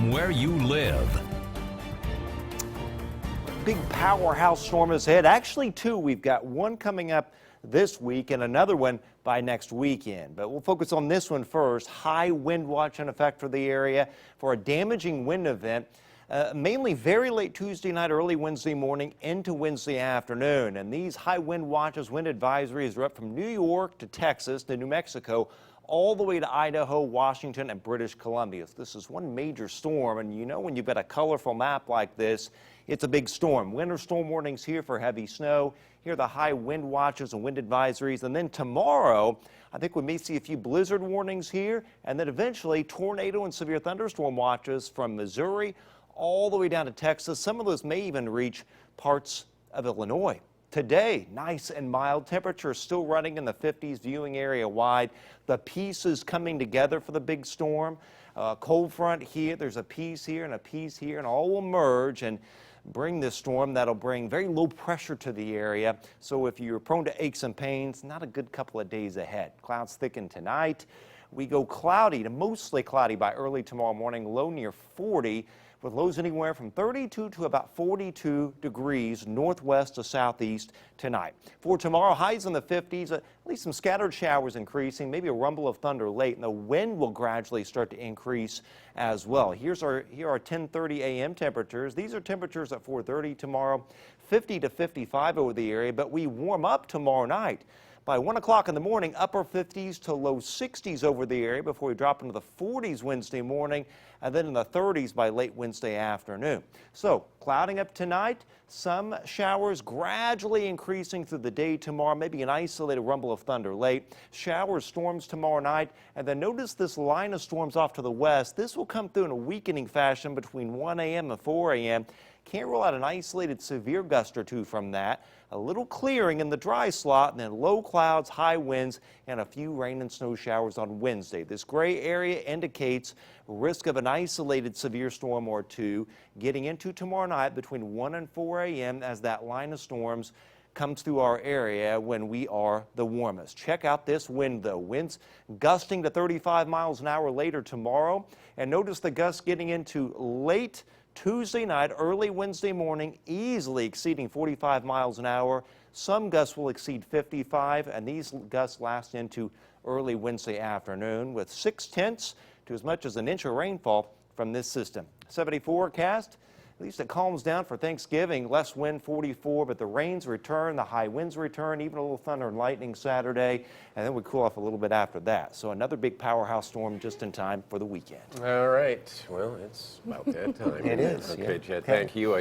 from where you live. Big powerhouse storm is ahead. Actually, two. We've got one coming up this week and another one by next weekend. But we'll focus on this one first. High wind watch in effect for the area for a damaging wind event. Mainly very late Tuesday night, early Wednesday morning into Wednesday afternoon. And these high wind watches, wind advisories are up from New York to Texas to New Mexico, all the way to Idaho, Washington, and British Columbia. This is one major storm, and you know when you've got a colorful map like this, it's a big storm. Winter storm warnings here for heavy snow. Here are the high wind watches and wind advisories. And then tomorrow, I think we may see a few blizzard warnings here, and then eventually tornado and severe thunderstorm watches from Missouri all the way down to Texas. Some of those may even reach parts of Illinois. Today, nice and mild. Temperatures still running in the 50s, viewing area wide. The pieces coming together for the big storm. Cold front here, there's a piece here and a piece here, and all will merge and bring this storm that'll bring very low pressure to the area. So if you're prone to aches and pains, not a good couple of days ahead. Clouds thicken tonight. We go cloudy to mostly cloudy by early tomorrow morning, low near 40. With lows anywhere from 32 to about 42 degrees northwest to southeast tonight. For tomorrow, highs in the 50s, at least some scattered showers increasing, maybe a rumble of thunder late, and the wind will gradually start to increase as well. Here are 10:30 a.m. temperatures. These are temperatures at 4:30 tomorrow, 50 to 55 over the area, but we warm up tomorrow night. By 1 o'clock in the morning, upper 50s to low 60s over the area before we drop into the 40s Wednesday morning, and then in the 30s by late Wednesday afternoon. So clouding up tonight, some showers gradually increasing through the day tomorrow, maybe an isolated rumble of thunder late. Showers, storms tomorrow night, and then notice this line of storms off to the west. This will come through in a weakening fashion between 1 a.m. and 4 a.m. Can't rule out an isolated severe gust or two from that. A little clearing in the dry slot, and then low clouds, high winds, and a few rain and snow showers on Wednesday. This gray area indicates risk of an isolated severe storm or two getting into tomorrow night between 1 and 4 a.m. as that line of storms comes through our area when we are the warmest. Check out this wind, though. Winds gusting to 35 miles an hour later tomorrow. And notice the gusts getting into late Tuesday night, early Wednesday morning, easily exceeding 45 miles an hour. Some gusts will exceed 55, and these gusts last into early Wednesday afternoon with 6/10 to as much as an inch of rainfall from this system. 70 forecast. At least it calms down for Thanksgiving. Less wind, 44, but the rains return, the high winds return, even a little thunder and lightning Saturday, and then we cool off a little bit after that. So another big powerhouse storm just in time for the weekend. All right. Well, it's about that time. It is. Okay, Yeah. Chad, thank you.